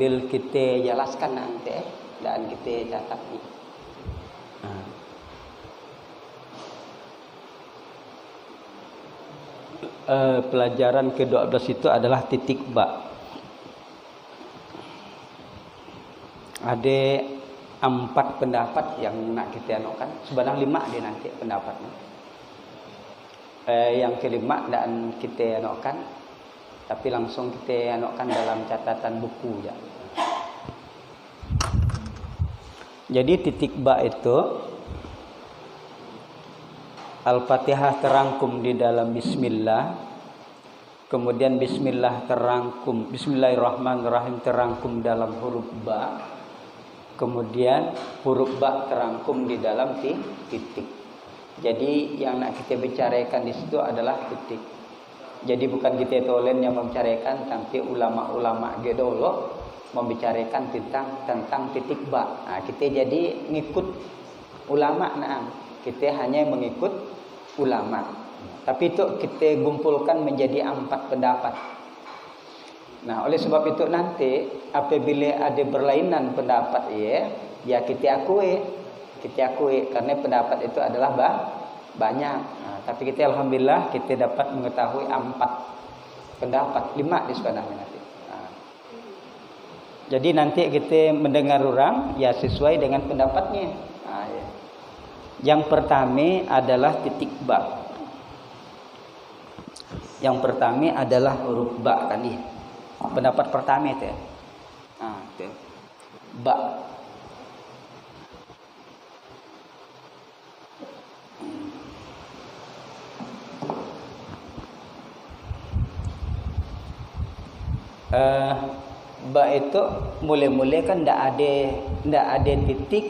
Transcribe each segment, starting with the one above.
sambil kita jelaskan nanti dan kita catat ni. Pelajaran ke-12 itu adalah titik ba. Ada 4 pendapat yang nak kita anukan. Sebenarnya 5 dia nanti pendapatnya. Yang kelima dan kita anukan, tapi langsung kita anukan dalam catatan buku ya. Jadi titik ba itu Al-Fatihah terangkum di dalam bismillah. Kemudian bismillah terangkum, bismillahirrahmanirrahim terangkum dalam huruf ba. Kemudian huruf ba terangkum di dalam titik. Jadi yang nak kita bicarakan di situ adalah titik. Jadi bukan kita tolen yang membicarakan, tapi ulama-ulama gedolo membicarakan tentang titik ba. Nah, kita jadi ngikut ulama, kita hanya mengikut ulama. Tapi itu kita gumpulkan menjadi 4 pendapat. Nah, oleh sebab itu nanti apabila ada berlainan pendapat ya kita akui karena pendapat itu adalah banyak. Nah, tapi kita alhamdulillah kita dapat mengetahui 4 pendapat, 5 di sebenarnya nanti. Nah, jadi nanti kita mendengar orang ya sesuai dengan pendapatnya. Nah, ya. Yang pertama adalah titik ba. Yang pertama adalah huruf ba kan ya. Pendapat pertama itu ya. Nah, itu. Ba. Ba itu mulai-mulai kan ndak ada titik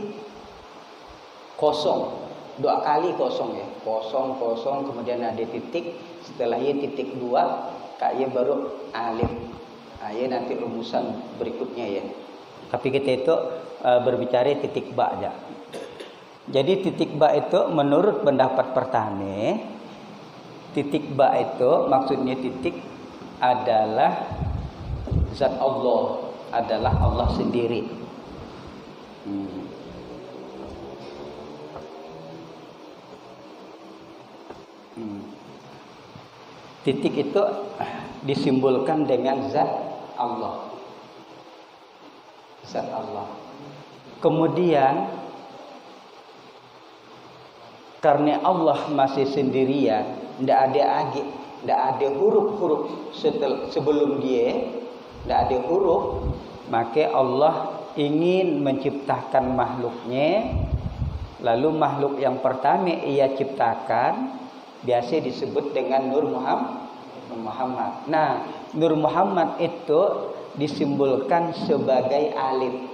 kosong. 2 kali kosong ya. Kosong kemudian ada titik, setelah ia titik 2 kayak baru alif. Ya nanti rumusan berikutnya ya. Tapi kita itu berbicara titik ba aja. Jadi titik ba itu menurut pendapat pertama, titik ba itu maksudnya titik adalah zat Allah, adalah Allah sendiri. Titik itu disimbolkan dengan zat Allah. Zat Allah. Kemudian karena Allah masih sendirian, tidak ada huruf-huruf sebelum dia, tidak ada huruf, maka Allah ingin menciptakan makhluknya. Lalu makhluk yang pertama ia ciptakan biasa disebut dengan Nur Muhammad. Nah, Nur Muhammad itu disimbolkan sebagai alif.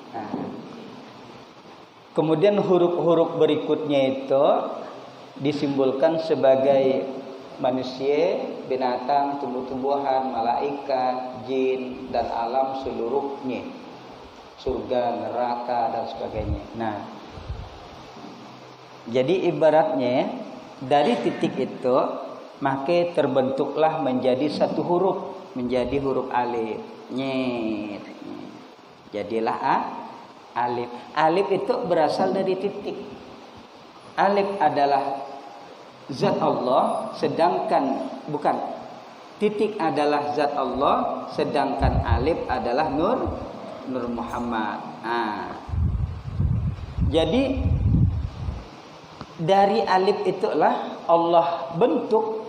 Nah, kemudian huruf-huruf berikutnya itu disimbolkan sebagai manusia, binatang, tumbuh-tumbuhan, malaikat, jin, dan alam seluruhnya, surga, neraka, dan sebagainya. Nah, jadi ibaratnya dari titik itu maka terbentuklah menjadi satu huruf, menjadi huruf alif. Nyet. Jadilah alif. Alif itu berasal dari titik. Alif adalah zat Allah, sedangkan bukan. Titik adalah zat Allah, sedangkan alif adalah Nur Muhammad. Jadi dari alif itulah Allah bentuk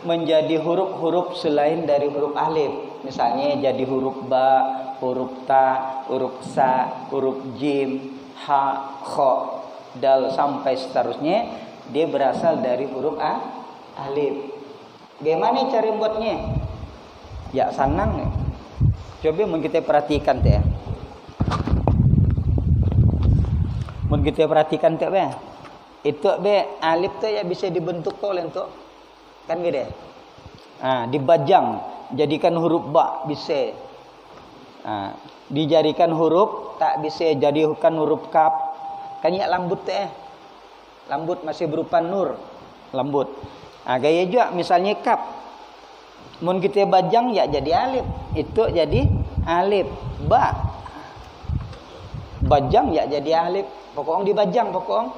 menjadi huruf-huruf selain dari huruf alif. Misalnya jadi huruf ba, huruf ta, huruf sa, huruf jim, ha, kha, dal sampai seterusnya. Dia berasal dari huruf alif. Bagaimana cara buatnya? Ya senang. Coba kita perhatikan teh. Mun kita perhatikan teh itu alif tuh ya bisa dibentuk oleh untuk kan gitu. Dibajang jadikan huruf ba bisa. Dijadikan huruf tak bisa jadikan huruf kaf. Kan ya lambut teh. Lambut masih berupa nur, lambut. Gaya juga misalnya kaf. Mun kita bajang ya jadi alif, itu jadi alif, ba. Bajang ya jadi alif. Pokoknya dibajang pokoknya.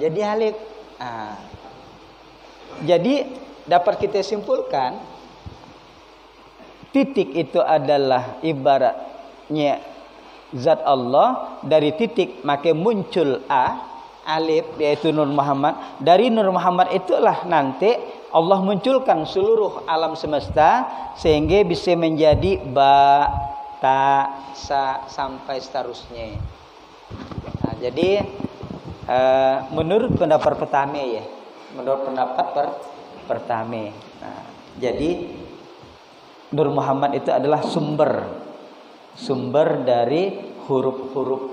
Jadi alif. Jadi dapat kita simpulkan titik itu adalah ibaratnya zat Allah. Dari titik maka muncul alif yaitu Nur Muhammad. Dari Nur Muhammad itulah nanti Allah munculkan seluruh alam semesta sehingga bisa menjadi ba, ta, sa sampai seterusnya. Jadi menurut pendapat pertama ya, menurut pendapat pertama. Jadi Nur Muhammad itu adalah sumber dari huruf-huruf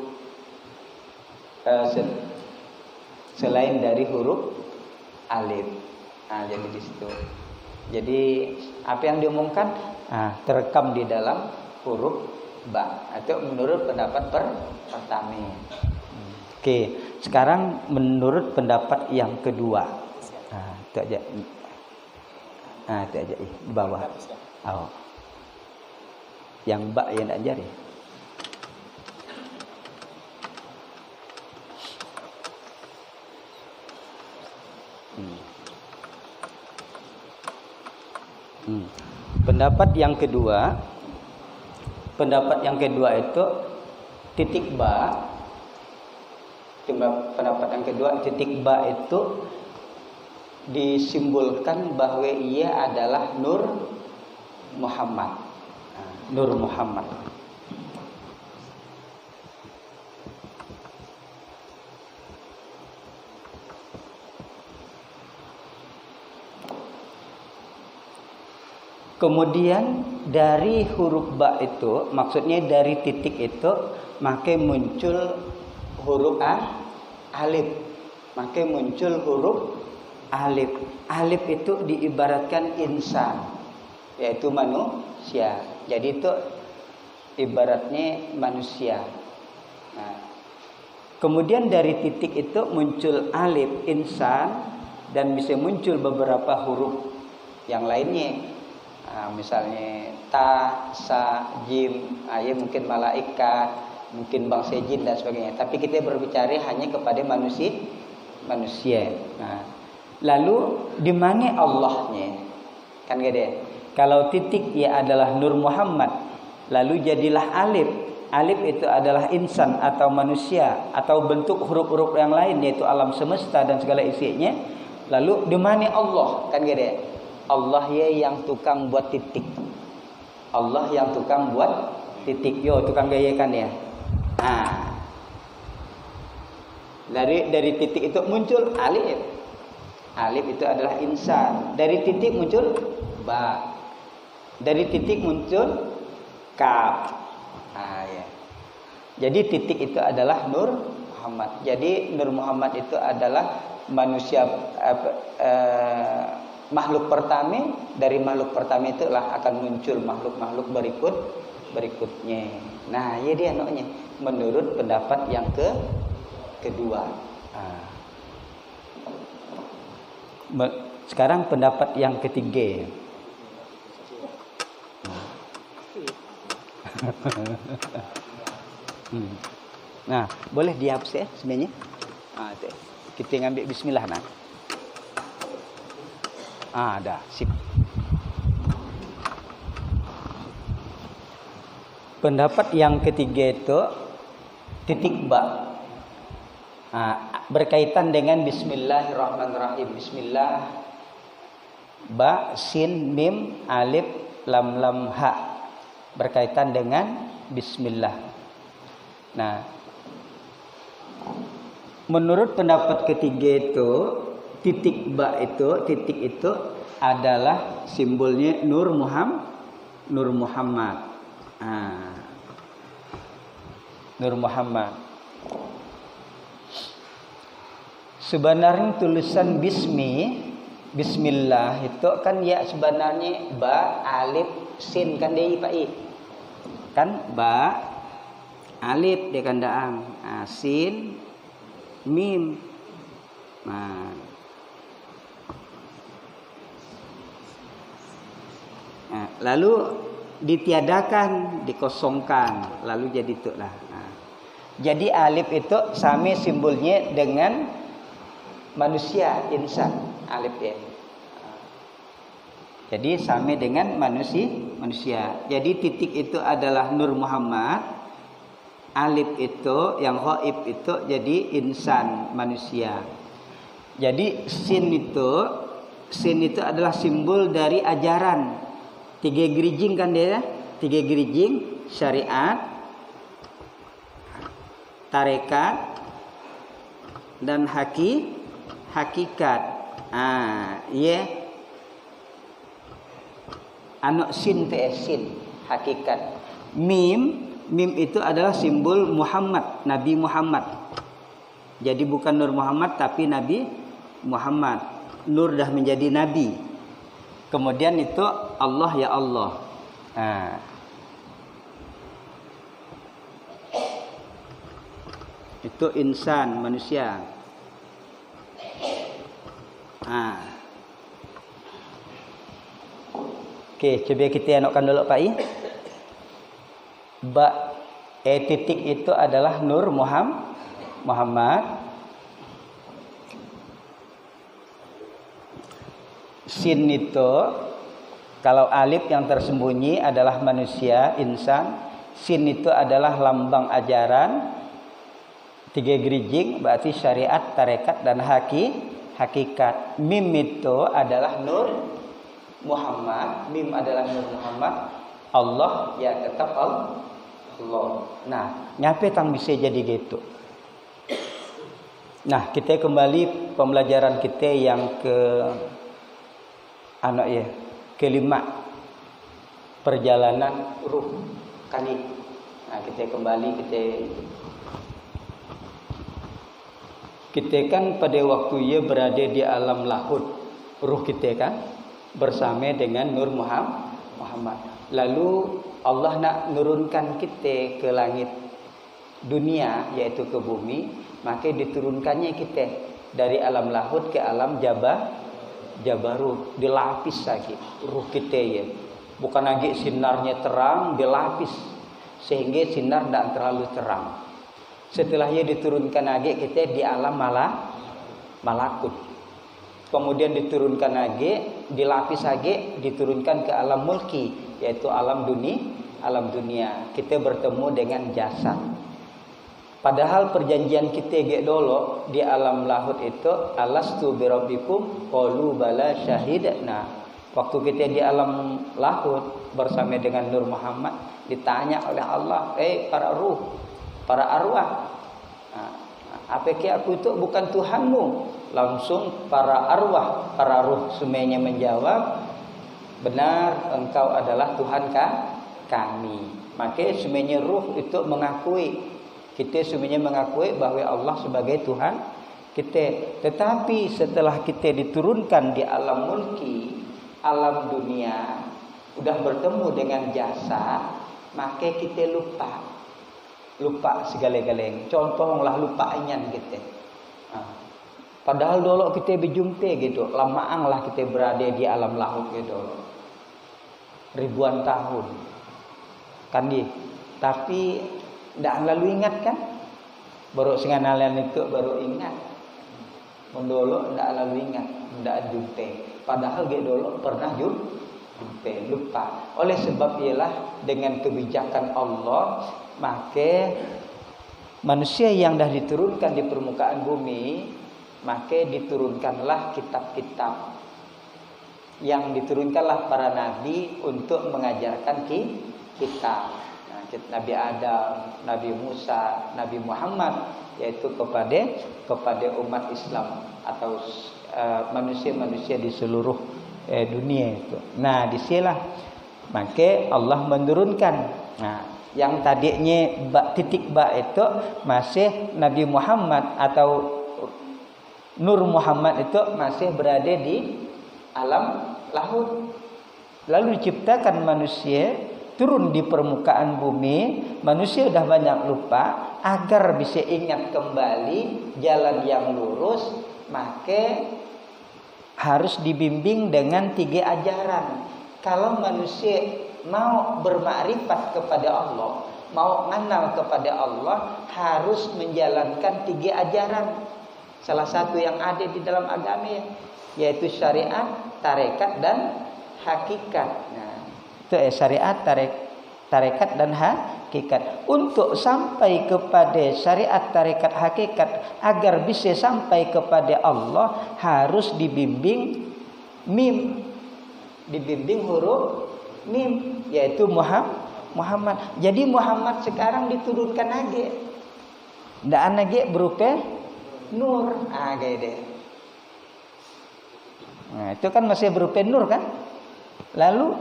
selain dari huruf alif. Jadi di situ. Jadi apa yang diomongkan terekam di dalam huruf ba. Itu menurut pendapat pertama. Oke, sekarang menurut pendapat yang kedua. Itu aja. Itu aja di bawah. Oh. Yang ba yang nak ajari. Pendapat yang kedua itu titik ba. Pendapat yang kedua titik ba itu disimbolkan bahwa ia adalah Nur Muhammad. Nur Muhammad. Kemudian dari huruf ba itu, maksudnya dari titik itu, maka muncul huruf alif. Maka muncul huruf alif. Alif itu diibaratkan insan, yaitu manusia. Jadi itu ibaratnya manusia. Kemudian dari titik itu muncul alif insan dan bisa muncul beberapa huruf yang lainnya. Misalnya ta, sa, jim, ya mungkin malaikat, mungkin bangsa jin dan sebagainya. Tapi kita berbicara hanya kepada manusia. Lalu di mana Allahnya? Kan gede. Kalau titik ia adalah Nur Muhammad, lalu jadilah alif. Alif itu adalah insan atau manusia atau bentuk huruf-huruf yang lain yaitu alam semesta dan segala isinya. Lalu di mana Allah? Kan gede. Allah ya yang tukang buat titik. Allah yang tukang buat titik. Yo, tukang gaya kan ya. Dari titik itu muncul alif. Alif itu adalah insan. Dari titik muncul ba. Dari titik muncul kaf. Ya. Jadi titik itu adalah Nur Muhammad. Jadi Nur Muhammad itu adalah manusia makhluk pertama. Dari makhluk pertama itulah akan muncul makhluk-makhluk berikutnya. Nah, ya dia anaknya menurut pendapat yang kedua. Sekarang pendapat yang ketiga. Nah, boleh dihapus ya sebenarnya. Kita ngambil bismillah nah. Dah, sip. Pendapat yang ketiga itu titik ba. Berkaitan dengan bismillahirrahmanirrahim. Bismillah, ba, sin, mim, alif, lam, lam, ha. Berkaitan dengan bismillah. Nah, menurut pendapat ketiga itu titik ba itu, titik itu adalah simbolnya Nur Muhammad. Nur Muhammad. Sebenarnya tulisan bismillah itu kan ya sebenarnya ba, alif, sin kan dia Pak I. Kan ba, alif dia kan daang. Sin, mim. Lalu ditiadakan, dikosongkan, lalu jadi tu lah. Nah, jadi alif itu sama simbolnya dengan manusia, insan, alif ya. Jadi sama dengan manusia. Jadi titik itu adalah Nur Muhammad. Alif itu yang ghaib itu jadi insan, manusia. Jadi sin itu adalah simbol dari ajaran. 3 gerijing kan dia? 3 gerijing, syariat, tarekat, dan hakikat. Ya. Sin sin hakikat. Mim itu adalah simbol Muhammad, Nabi Muhammad. Jadi bukan Nur Muhammad tapi Nabi Muhammad. Nur dah menjadi nabi. Kemudian itu Allah ya Allah. Itu insan, manusia. Oke, coba kita anokkan dulu Pak I. Titik itu adalah Nur Muhammad. Sin itu kalau alif yang tersembunyi adalah manusia, insan. Sin itu adalah lambang ajaran. 3 gerijing berarti syariat, tarekat, dan hakikat. Mim itu adalah Nur Muhammad, mim adalah Nur Muhammad, Allah ya tetap Allah. Nah, nyampe tang bisa jadi gitu. Nah, kita kembali pembelajaran kita yang kelima, perjalanan ruh kali. Nah, kita kembali kita kan pada waktu ia berada di alam lahud, ruh kita kan bersama dengan Nur Muhammad. Lalu Allah nak nurunkan kita ke langit dunia, yaitu ke bumi, maka diturunkannya kita dari alam lahud ke alam jabarut, dilapis lagi ruh kita ya. Bukan lagi sinarnya terang, dilapis sehingga sinar tidak terlalu terang. Setelahnya diturunkan lagi kita di alam malakut. Kemudian diturunkan lagi, dilapis lagi, diturunkan ke alam mulki, yaitu alam dunia. Kita bertemu dengan jasad. Padahal perjanjian kita dulu di alam lahud itu alastu birabbikum qalu bala syahidna. Waktu kita di alam lahud bersama dengan Nur Muhammad ditanya oleh Allah, para ruh, para arwah, apakah aku itu bukan Tuhanmu? Langsung para arwah, para ruh semuanya menjawab, benar engkau adalah Tuhan kami. Maka semuanya ruh itu mengakui, kita semuanya mengakui bahwa Allah sebagai Tuhan kita. Tetapi setelah kita diturunkan di alam mulki, alam dunia, udah bertemu dengan jasa, maka kita lupa segala-galanya. Contohlah lupa inyan kita. Padahal dulu kita berjumpa gitu, lamaang lah kita berada di alam lahud gitu, ribuan tahun, kan dia. Tapi tidak lalu ingat kan? Baru sengalan itu baru ingat. Mendolo tidak lalu ingat, tidak jumpa. Padahal dia dulu pernah jumpa, lupa. Oleh sebab ialah dengan kebijakan Allah, maka manusia yang dah diturunkan di permukaan bumi, maka diturunkanlah kitab-kitab, yang diturunkanlah para nabi untuk mengajarkan kita. Nabi Adam, Nabi Musa, Nabi Muhammad, yaitu kepada umat Islam atau manusia-manusia di seluruh dunia itu. Nah, disinilah maka Allah menurunkan. Nah, yang tadinya titik itu masih Nabi Muhammad atau Nur Muhammad itu masih berada di alam lahud. Lalu diciptakan manusia, turun di permukaan bumi, manusia sudah banyak lupa. Agar bisa ingat kembali jalan yang lurus, maka harus dibimbing dengan 3 ajaran. Kalau manusia mau bermakrifat kepada Allah, mau mengenal kepada Allah, harus menjalankan 3 ajaran. Salah satu yang ada di dalam agama, yaitu syariat, tarekat, dan hakikat. Nah, itu syariat, tarekat, dan hakikat. Untuk sampai kepada syariat, tarekat, hakikat, agar bisa sampai kepada Allah, harus dibimbing mim, dibimbing huruf mim, yaitu Muhammad. Jadi Muhammad sekarang diturunkan lagi, ndak lagi berupa nur, kayak deh. Nah, itu kan masih berupa nur kan. Lalu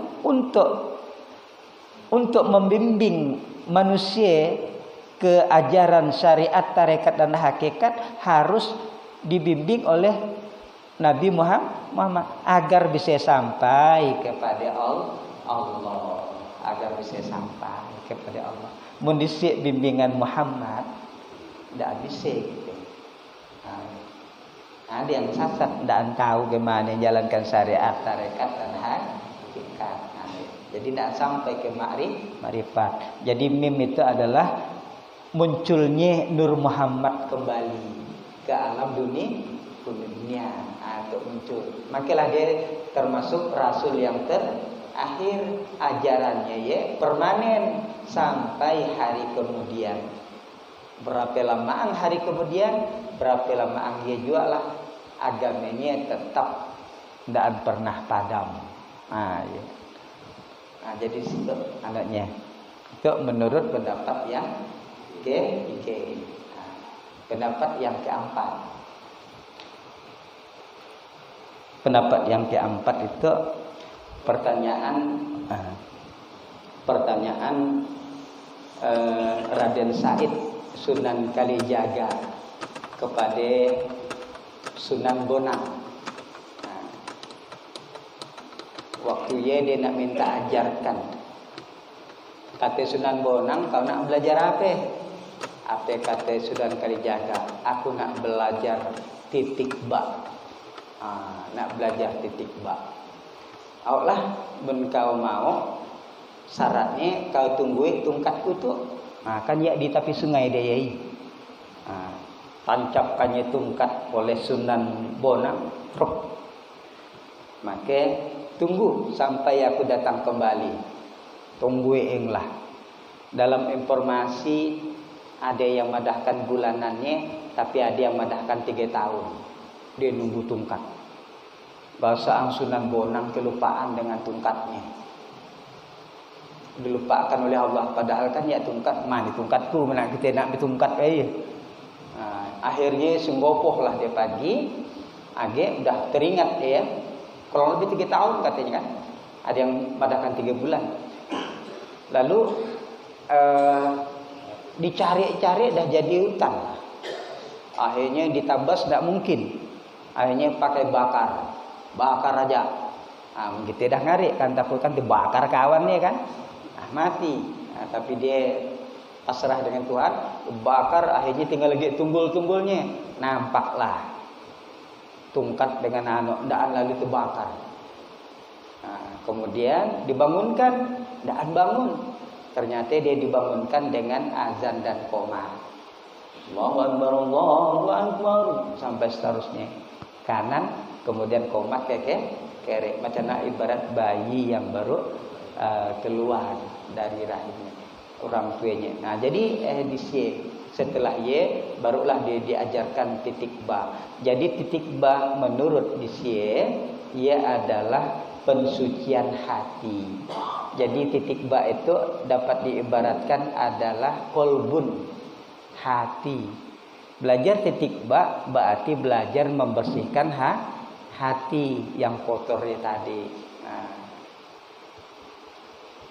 untuk membimbing manusia ke ajaran syariat, tarekat, dan hakikat, harus dibimbing oleh Nabi Muhammad agar bisa sampai kepada Allah, agar bisa sampai kepada Allah. Mun dhisik bimbingan Muhammad ndak bisa gitu. Ada yang sasat, ndak tahu gimana jalankan syariat, tarekat, dan hakikat. Jadi tidak sampai ke makrifat. Jadi mim itu adalah munculnya Nur Muhammad kembali ke alam dunia atau muncul. Makalah dia termasuk rasul yang terakhir, ajarannya ya permanen sampai hari kemudian. Berapa lama hari kemudian, berapa lama dia jualah, agamanya tetap tidak pernah padam. Ya. Jadi situ anaknya. Itu menurut pendapat yang pendapat yang keempat. Pendapat yang keempat itu pertanyaan Raden Said Sunan Kalijaga kepada Sunan Bonang. Waktu dia nak minta ajarkan, kata Sunan Bonang, kau nak belajar apa? Apa kata Sunan Kalijaga? Aku nak belajar titik ba. Nak belajar titik ba. Awaklah ben kau mau, syaratnya kau tungguin tungkatku tu. Kan ya di tepi sungai dia yai. Tancapkannya tungkat oleh Sunan Bonang. Maka tunggu sampai aku datang kembali. Tungguinlah. Dalam informasi ada yang madahkan bulanannya, tapi ada yang madahkan 3 tahun. Dia nunggu tungkat. Bahasa Sunan Bonang kelupaan dengan tungkatnya. Dilupakan oleh Allah. Padahal kan ya tungkat, mana tungkatku, mana kita nak bertungkat akhirnya sunggopoh lah dia pagi. Age udah teringat dia. Kurang lebih 3 tahun katanya kan. Ada yang madahkan 3 bulan. Lalu dicari-cari dah jadi hutan. Akhirnya ditabas tidak mungkin. Akhirnya pakai bakar aja. Begitu dah ngarik kan, tapi kan dibakar kawannya kan. Mati. Tapi dia pasrah dengan Tuhan, bakar, akhirnya tinggal lagi tunggul-tunggulnya. Nampaklah tungkat dengan ndaan lalu terbakar. Kemudian dibangunkan, ndaan bangun. Ternyata dia dibangunkan dengan azan dan qomat. Allahu Akbar, Allahu Akbar, sampai seterusnya. Kanan, kemudian qomat kerek. Macam ibarat bayi yang baru keluar dari rahimnya orang tuanya. Jadi di setelah barulah dia diajarkan titik ba. Jadi titik ba menurut ia adalah pensucian hati. Jadi titik ba itu dapat diibaratkan adalah kolbun, hati. Belajar titik ba berarti belajar membersihkan hati yang kotornya tadi.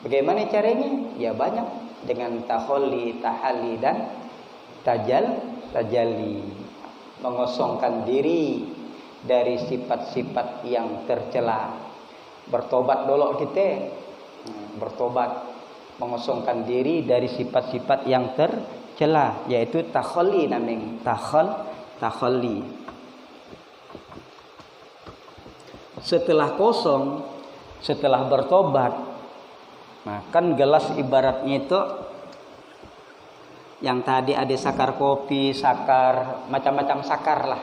Bagaimana caranya? Ya banyak, dengan taholli, tahalli, dan tajalli. Mengosongkan diri dari sifat-sifat yang tercela. Bertobat dulu kita. Bertobat, mengosongkan diri dari sifat-sifat yang tercela, yaitu taholli namanya. Taholli. Setelah kosong, setelah bertobat, Nah, kan gelas ibaratnya itu yang tadi ada sakar kopi, sakar macam-macam sakar lah.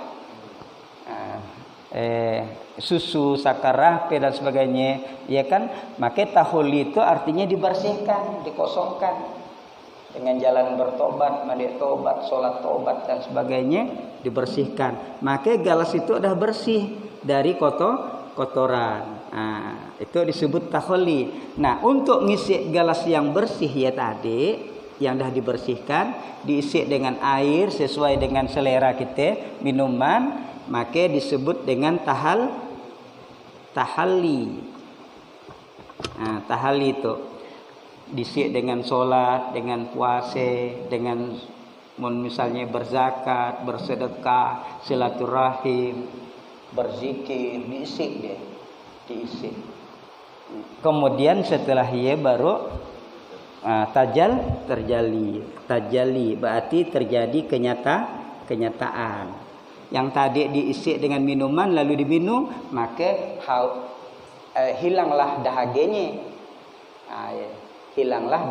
Nah, susu, sakar rape dan sebagainya, ya kan? Maka tahuli itu artinya dibersihkan, dikosongkan dengan jalan bertobat, mandi tobat, sholat tobat dan sebagainya, dibersihkan. Maka gelas itu udah bersih dari kotoran. Nah, itu disebut taholi. Nah, untuk ngisi gelas yang bersih ya tadi, yang dah dibersihkan, diisi dengan air sesuai dengan selera kita, minuman, maka disebut dengan tahalli. Nah, tahalli itu diisi dengan sholat, dengan puasa, dengan misalnya berzakat, bersedekah, silaturahim, berzikir, diisi. Kemudian setelah ia baru terjali berarti terjadi kenyataan. Yang tadi diisi dengan minuman lalu diminum, maka hilanglah dahaganya. Hilanglah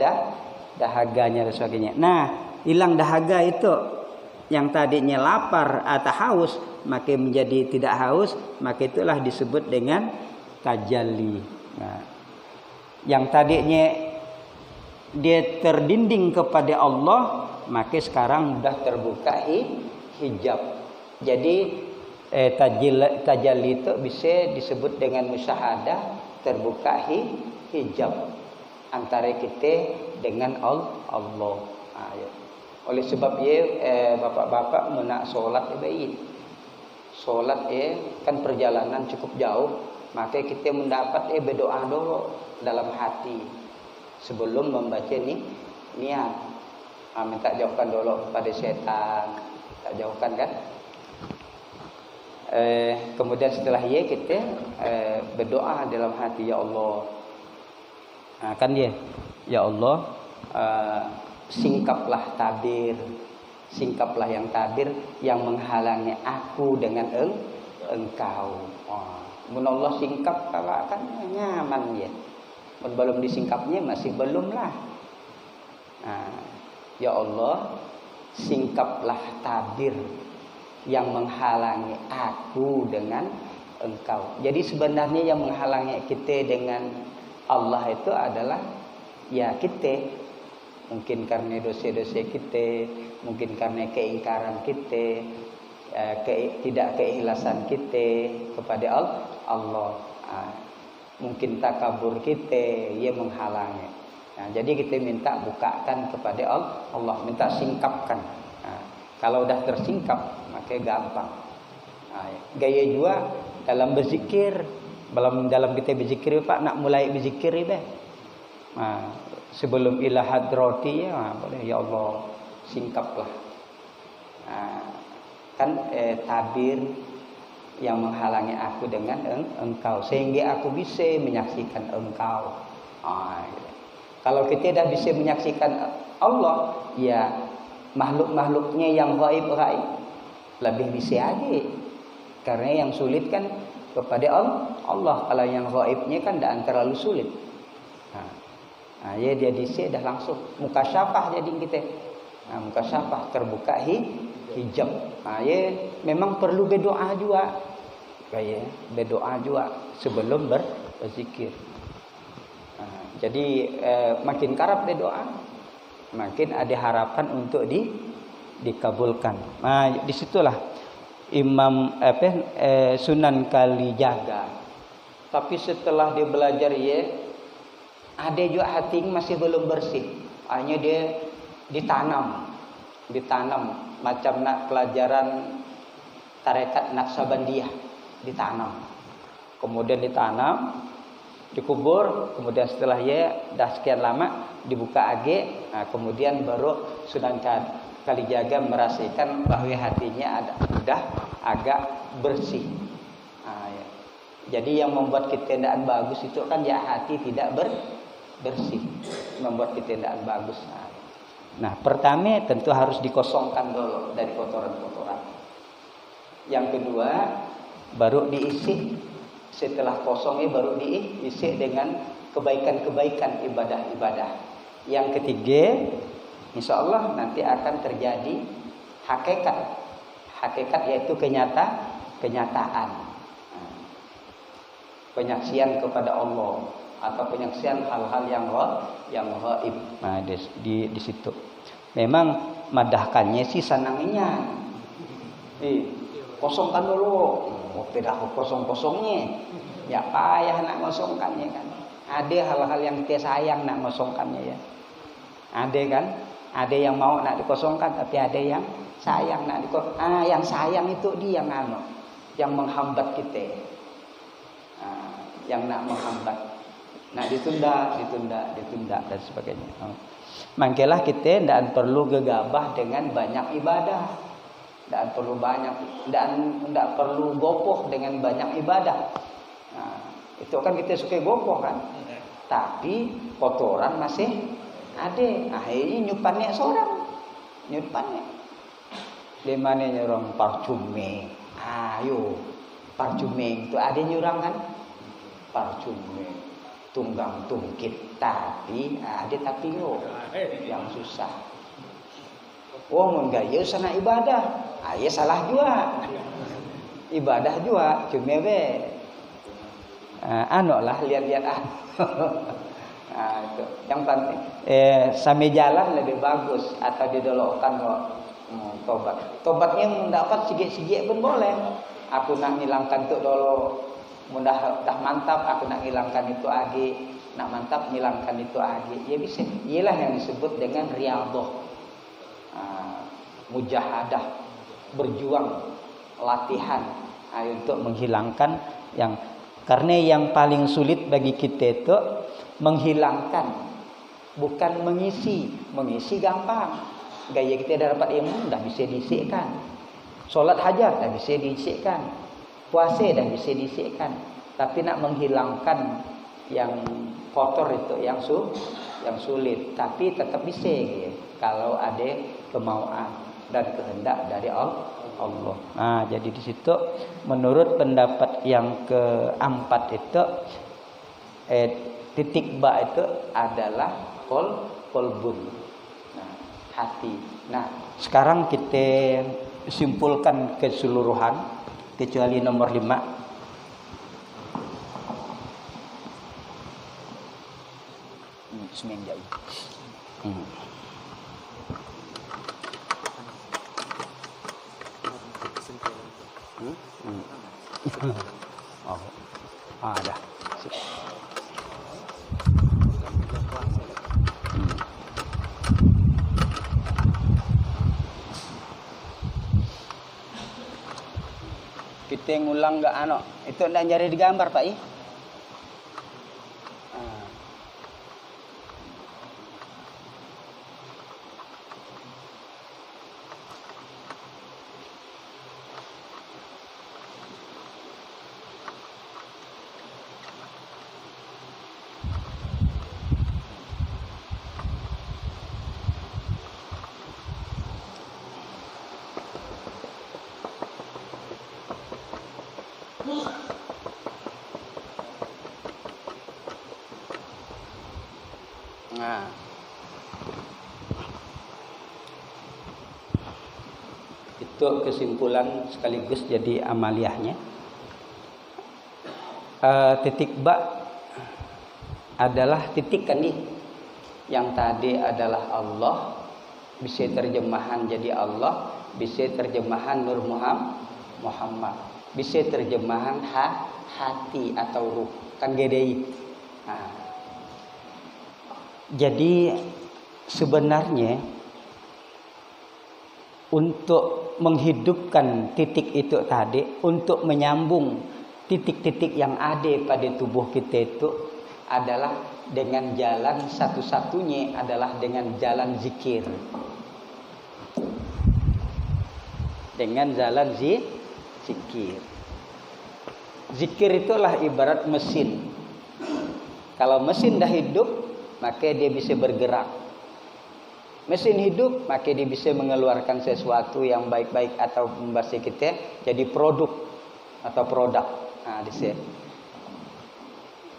dahaganya dan sebagainya. Nah, hilang dahaga itu yang tadinya lapar atau haus, maka menjadi tidak haus, maka itulah disebut dengan tajalli. Nah, yang tadinya dia terdinding kepada Allah, maka sekarang sudah terbuka hijab. Jadi tajalli itu bisa disebut dengan musyahadah, terbuka hijab antara kita dengan Allah. Oleh sebab bapak-bapak nak solat baik. Solat kan perjalanan cukup jauh, maka kita mendapat berdoa dulu dalam hati sebelum membaca niat. Minta jauhkan dulu pada setan, tak jauhkan kan. Kemudian setelah kita berdoa dalam hati, ya Allah. Nah, kan dia, ya Allah, singkaplah singkaplah yang tabir yang menghalangi aku dengan engkau. Allah singkap kalau kan nyaman ya. Belum disingkapnya masih belum lah. Ya Allah, singkaplah tabir yang menghalangi aku dengan engkau. Jadi sebenarnya yang menghalangi kita dengan Allah itu adalah ya kita. Mungkin karena dosa-dosa kita, mungkin karena keingkaran kita, tidak keikhlasan kita kepada Allah. Mungkin takabur kita yang menghalangi. Nah, jadi kita minta bukakan kepada Allah, minta singkapkan. Kalau dah tersingkap, maka gampang. Gaya juga dalam berzikir, dalam kita berzikir, Pak, nak mulai berzikir ini. Sebelum ila hadrati boleh, ya Allah singkaplah tabir yang menghalangi aku dengan engkau sehingga aku bisa menyaksikan engkau. Kalau kita dah bisa menyaksikan Allah, ya makhluk-makhluknya yang gaib lebih bisa aja. Karena yang sulit kan kepada Allah. Kalau yang gaibnya kan tidak terlalu sulit. Ya dia disik dah langsung mukasyafah jadi kita. Mukasyafah terbuka hijab. Ya memang perlu berdoa juga. Berdoa juga sebelum berzikir. Jadi makin kerap berdoa, makin ada harapan untuk dikabulkan. Disitulah Imam Sunan Kalijaga. Tapi setelah dia belajar ada juga hati masih belum bersih. Hanya dia ditanam macam nak pelajaran tarekat Naqsabandiyah, ditanam. Kemudian ditanam, dikubur, kemudian setelah dah sekian lama dibuka age, kemudian baru Sunan Kalijaga merasakan bahwa hatinya sudah agak bersih. Jadi yang membuat kita tidak bagus itu kan hati tidak bersih, membuat kita tidak bagus. Nah, pertama tentu harus dikosongkan dulu dari kotoran-kotoran. Yang kedua baru diisi. Setelah kosongnya baru diisi dengan kebaikan-kebaikan ibadah-ibadah. Yang ketiga, insya Allah nanti akan terjadi hakikat yaitu kenyataan, penyaksian kepada Allah atau penyaksian hal-hal yang gaib. Nah, di situ memang madahkannya sih sanangnya. Kosongkan dulu. Tidak kosong-kosongnya. Ya payah nak ngosongkannya kan. Ada hal-hal yang kita sayang nak ngosongkannya ya. Ada kan? Ada yang mau nak dikosongkan, tapi ada yang sayang nak dikosongkan. Yang sayang itu dia yang menghambat kita. Yang nak menghambat. Nak ditunda dan sebagainya. Mangkelah kita tidak perlu gegabah dengan banyak ibadah. Tidak perlu gopoh dengan banyak ibadah. Nah, itu kan kita suka gopoh kan. Tapi kotoran masih ada. Akhirnya nyupannya seorang. Nyupannya. Di mana nyurang parcume. Ayo. Parcume itu ada nyurang kan. Parcume. Tunggang tungkit. Tapi ada tapi yo. Yang susah. Menggaya sana ibadah. Ya salah juga. Ibadah juga. Cuma lah lihat-lihat itu yang penting sambil jalan lebih bagus atau didolokkan tobatnya mendapat sigit-sigit pun boleh. Aku nak ngilangkan itu dulu mudah dah mantap, aku nak ngilangkan itu lagi, nak mantap ngilangkan itu lagi, ya bisa. Ialah yang disebut dengan riyadhah, mujahadah, berjuang, latihan untuk menghilangkan yang. Karena yang paling sulit bagi kita itu menghilangkan, bukan mengisi. Mengisi gampang. Gaya kita dah dapat ilmu, dah bisa diisikkan. Solat hajat dah bisa diisikkan. Puasa dah bisa diisikkan. Tapi nak menghilangkan yang kotor itu yang sulit. Tapi tetap bisa gitu, kalau ada kemauan dan kehendak dari Allah. Nah, jadi di situ menurut pendapat yang keempat itu titik ba itu adalah kolbun. Nah, hati. Nah, sekarang kita simpulkan keseluruhan kecuali nomor 5. Semenjak ada. Kita ngulang enggak itu ndak nyari di gambar Pak I. Nah, itu kesimpulan sekaligus jadi amaliyahnya. Titik ba adalah titik kan nih. Yang tadi adalah Allah, bisa terjemahan jadi Allah, bisa terjemahan Nur Muhammad, bisa terjemahan hati atau ruh kan GDI. Nah, jadi sebenarnya untuk menghidupkan titik itu tadi, untuk menyambung titik-titik yang ada pada tubuh kita itu adalah dengan jalan satu-satunya adalah dengan jalan zikir. Dengan jalan zikir. Zikir itulah ibarat mesin. Kalau mesin dah hidup, maka dia bisa bergerak. Mesin hidup, maka dia bisa mengeluarkan sesuatu yang baik-baik atau membahasa kita jadi produk atau produk. Nah, di sini.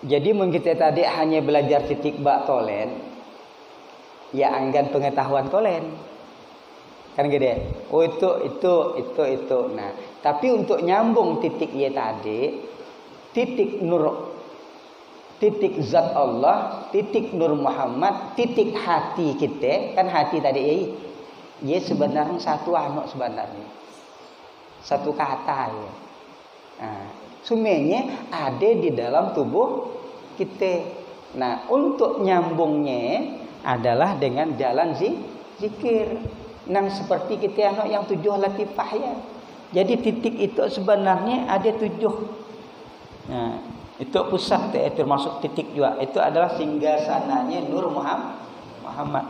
Jadi mungkin kita tadi hanya belajar titik bak tolen, ya anggan pengetahuan tolen. Kan gede. Oh itu. Nah, tapi untuk nyambung titik ya tadi, titik nur, titik zat Allah, titik nur Muhammad, titik hati kita, kan hati tadi ya sebenarnya satu anu sebenarnya. Satu kata ya. Nah, semuanya ada di dalam tubuh kita. Nah, untuk nyambungnya adalah dengan jalan zikir. Nang seperti kita anak yang 7 latifah ya. Jadi titik itu sebenarnya ada 7. Nah, itu pusat termasuk titik juga. Itu adalah singgasananya Nur Muhammad.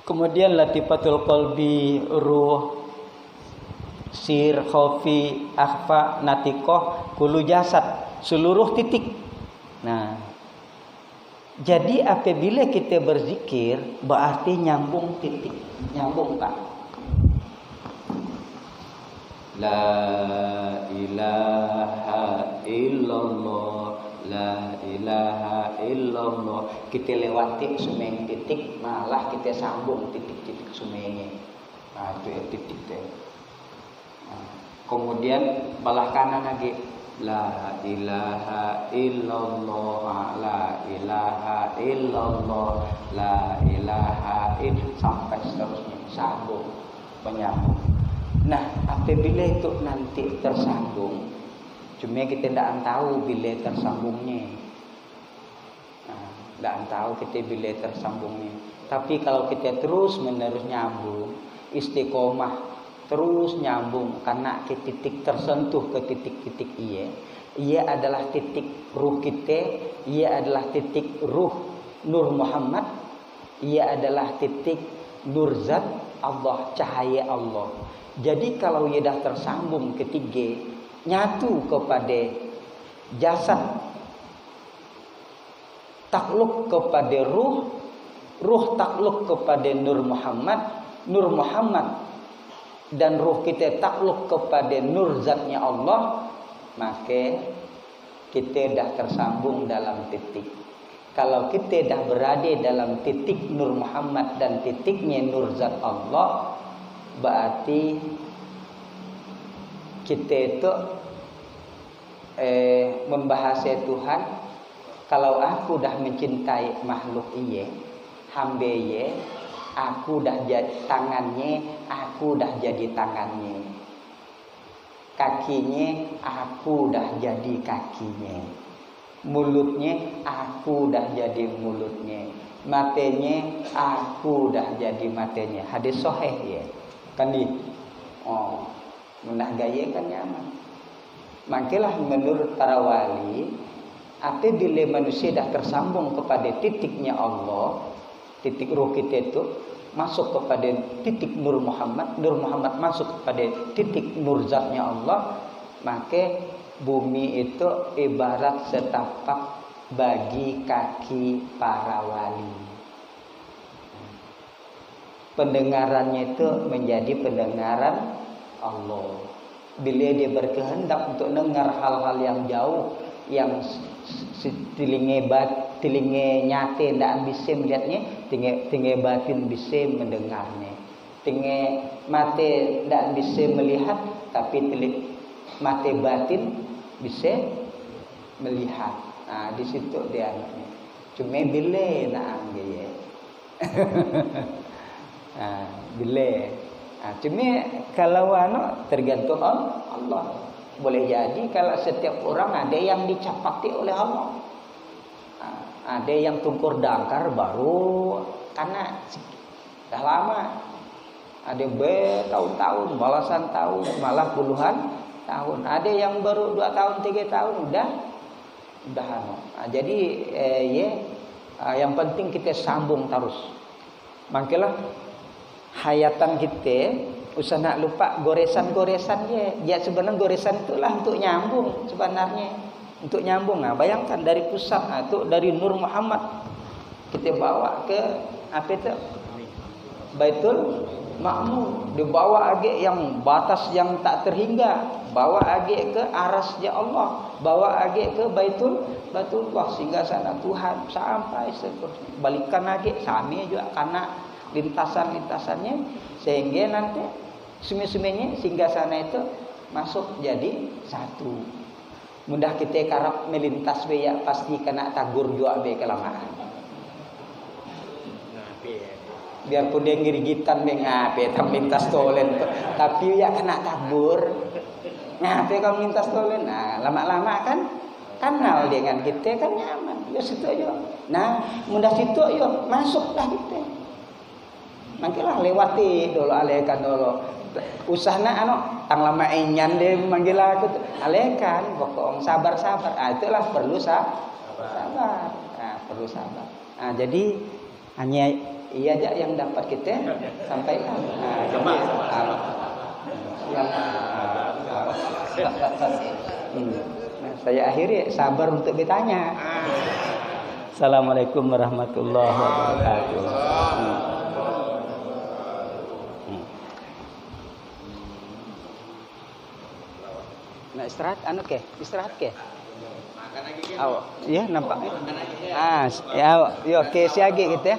Kemudian latifatul qalbi, ruh, sir, khofi, akhfa, natikoh, kulu jasad, seluruh titik. Nah, jadi apabila kita berzikir berarti nyambung titik, nyambung Pak. La ilaha illallah, la ilaha illallah. Kita lewati sumeng titik, malah kita sambung titik-titik sumengnya. Nah, itu ya titik deh. Kemudian belah kanan lagi, la ilaha illallah, la ilaha illallah, la ilaha illallah, sampai seterusnya sambung, penyambung. Nah, apabila itu nanti tersambung, cuma kita tidak tahu bila tersambungnya. Tidak tahu kita bila tersambungnya. Tapi kalau kita terus menerus nyambung, istiqomah, terus nyambung karena ke titik tersentuh ke titik-titik ia adalah titik ruh kita, ia adalah titik ruh Nur Muhammad, ia adalah titik nur zat Allah, cahaya Allah. Jadi kalau ia dah tersambung ketiga, nyatu kepada jasad, takluk kepada ruh, ruh takluk kepada Nur Muhammad, Nur Muhammad dan ruh kita takluk kepada nur zatnya Allah, maka kita dah tersambung dalam titik. Kalau kita dah berada dalam titik Nur Muhammad dan titiknya nur zat Allah, berarti kita itu membahasai Tuhan. Kalau aku dah mencintai makhluk hamba aku dah jadi tangannya, aku dah jadi tangannya. Kakinya, aku dah jadi kakinya. Mulutnya, aku dah jadi mulutnya. Matanya, aku dah jadi matanya. Hadis sahih ya. Kan di menah gaya kan nyaman. Makilah menurut para wali, apabila manusia dah tersambung kepada titiknya Allah, titik ruh kita itu masuk kepada titik Nur Muhammad, Nur Muhammad masuk kepada titik nur zatnya Allah, maka bumi itu ibarat setapak bagi kaki para wali. Pendengarannya itu menjadi pendengaran Allah. Bila dia berkehendak untuk dengar hal-hal yang jauh, yang telinga nyata tidak bisa melihatnya, telinga batin bisa mendengarnya. Telinga mata tidak bisa melihat, tapi mata batin bisa melihat. Nah, di situ dia. Cuma bila nak ambil ya. Bila. Cuma kalau tergantung Allah. Boleh jadi kalau setiap orang ada yang dicapati oleh Allah. Ada yang tungkur dangkar baru karena dah lama. Ada bertahun-tahun, belasan tahun, malah puluhan tahun. Ada yang baru 2 tahun, 3 tahun udah. Jadi yang penting kita sambung terus. Makanya hayatan kita usah nak lupa goresan-goresannya. Ya sebenarnya goresan itulah untuk nyambung sebenarnya. Untuk nyambung. Bayangkan dari pusat itu dari Nur Muhammad kita bawa ke apa itu? Baitul makmur, dibawa age yang batas yang tak terhingga, bawa age ke arasnya Allah, bawa age ke Baitullah, singgasana Tuhan sampai seterusnya. Balikan age sami juga karena lintasan-lintasannya sehingga nanti sumi-suminya singgasana itu masuk jadi satu. Mudah kita karap melintas be ya pasti kena tagur juga be kelamaan. Biarpun dia ngirigitan be ngape tam lintas tolen tapi ya kena tabur. Ngape kalau lintas tolen. Nah, lama-lama kan kenal dengan kita kan nyaman. Ya situ aja. Nah, mudah situ yo masuklah kita. Mangkilah lewati dulu alekan dulu. Usahna tang lama enyan dia manggil aku alekan pokok sabar-sabar. Ah itulah perlu sabar. Nah, perlu sabar. Nah, jadi hanya iya aja yang dapat kita sampaikan. Nah, saya akhiri sabar untuk bertanya. Assalamualaikum warahmatullahi wabarakatuh. Nah, istirahat ke? Makan lagi ke? Iya nampak. Ya, yo ke siagi gitu ya.